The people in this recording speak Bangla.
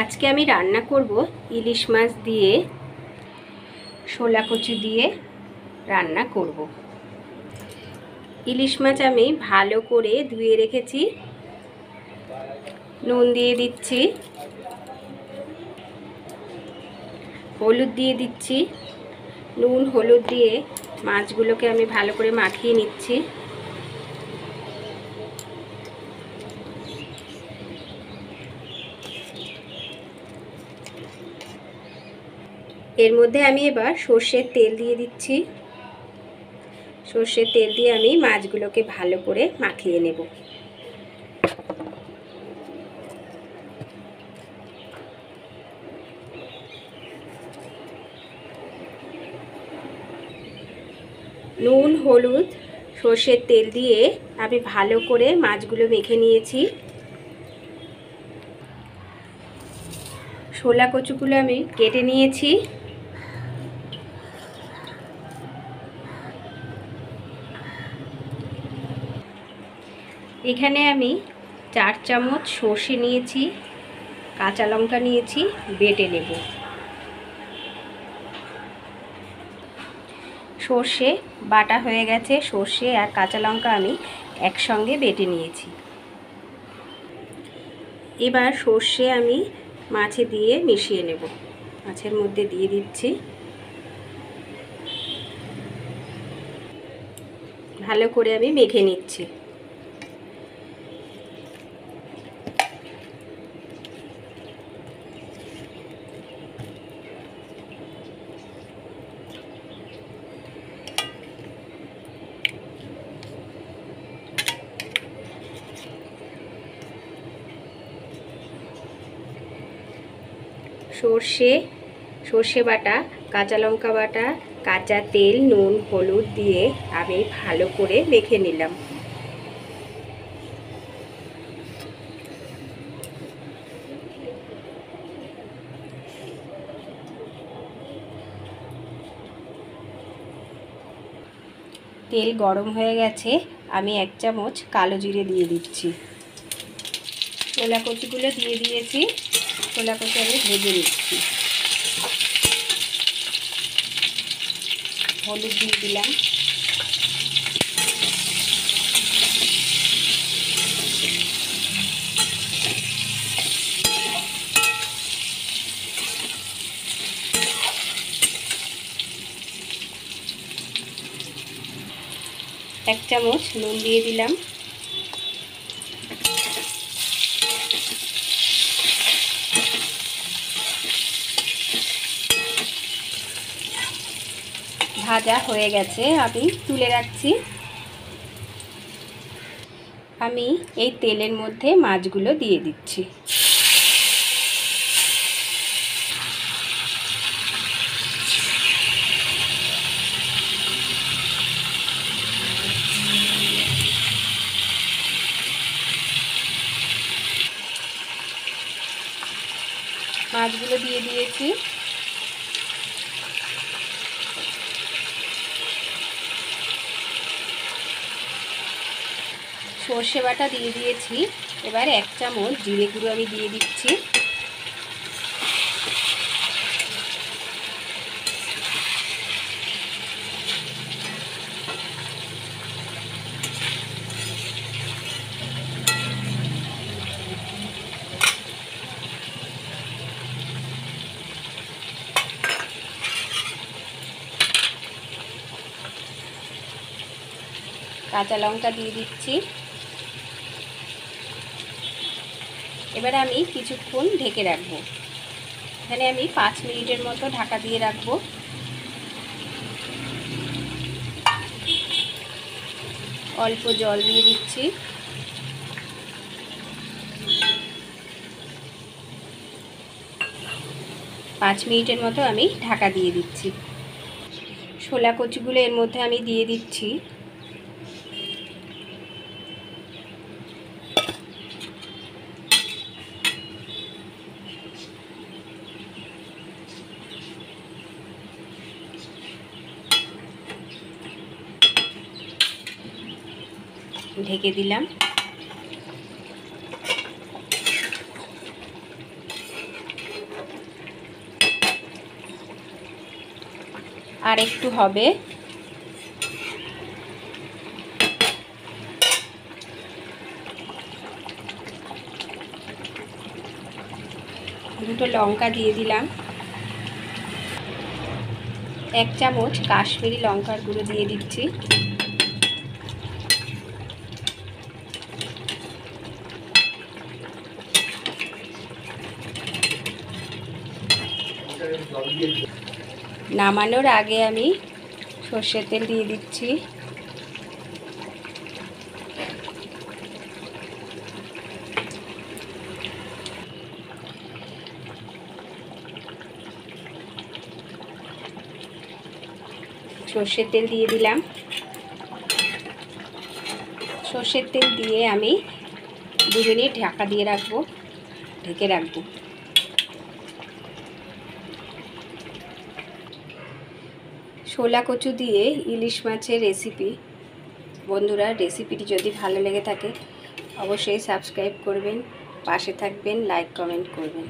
আজকে আমি রান্না করব ইলিশ মাছ দিয়ে শোলা কচু দিয়ে রান্না করব। ইলিশ মাছ আমি ভালো করে ধুয়ে রেখেছি, নুন দিয়ে দিচ্ছি, হলুদ দিয়ে দিচ্ছি। নুন হলুদ দিয়ে মাছগুলোকে আমি ভালো করে মাখিয়ে নিচ্ছি। এর মধ্যে আমি এবার সর্ষের তেল দিয়ে দিচ্ছি। সর্ষের তেল দিয়ে আমি মাছগুলোকে ভালো করে মাখিয়ে নেব। নুন হলুদ সর্ষের তেল দিয়ে আমি ভালো করে মাছগুলো মেখে নিয়েছি। শোলা কচুগুলো আমি কেটে নিয়েছি। এখানে আমি 4 চামচ সর্ষে নিয়েছি, কাঁচা লঙ্কা নিয়েছি, বেটে নেব। সর্ষে বাটা হয়ে গেছে, সর্ষে আর কাঁচা লঙ্কা আমি একসঙ্গে বেটে নিয়েছি। এবার সর্ষে আমি মাছে দিয়ে মিশিয়ে নেব। মাছের মধ্যে দিয়ে দিচ্ছি, ভালো করে আমি মেখে নিচ্ছি। সর্ষে বাটা, কাঁচা লঙ্কা বাটা, কাঁচা তেল, নুন হলুদ দিয়ে আমি ভালো করে মেখে নিলাম। তেল গরম হয়ে গেছে, আমি 1 চামচ কালো জিরে দিয়ে দিচ্ছি। শোলা কচুগুলো দিয়ে দিয়েছি। শোলা কচু আমি ভেজে নিচ্ছি। হলুদ দিয়ে দিলাম, এক চামচ নুন দিয়ে দিলাম, ভাজা হয়ে গেছে, আমি তুলে রাখছি। আমি এই তেলের মধ্যে মাছগুলো দিয়ে দিচ্ছি। মাছগুলো দিয়ে দিয়েছি। সর্ষে বাটা দিয়ে দিয়েছি। এবার 1 চামচ জিরে গুঁড়ো আমি দিয়ে দিচ্ছি। কাঁচা লঙ্কা দিয়ে দিচ্ছি। এবারে আমি কিছুক্ষণ ঢেকে রাখবো। এখানে আমি 5 মিনিটের মতো ঢাকা দিয়ে রাখবো। অল্প জল দিয়ে দিচ্ছি। পাঁচ মিনিটের মতো আমি ঢাকা দিয়ে দিচ্ছি। শোলা কচুগুলো এর মধ্যে আমি দিয়ে দিচ্ছি। ঢেকে দিলাম। আর একটু হবে। দুটো লঙ্কা দিয়ে দিলাম। 1 চামচ কাশ্মীরি লঙ্কার গুঁড়ো দিয়ে দিচ্ছি। নামানোর আগে আমি সর্ষের তেল দিয়ে দিচ্ছি। সর্ষের তেল দিয়ে দিলাম। সর্ষের তেল দিয়ে আমি 2 মিনিট ঢাকা দিয়ে রাখবো, ঢেকে রাখবো। শোলা কচু দিয়ে ইলিশ মাছের রেসিপি। বন্ধুরা, রেসিপিটি যদি ভালো লেগে থাকে অবশ্যই সাবস্ক্রাইব করবেন, পাশে থাকবেন, লাইক কমেন্ট করবেন।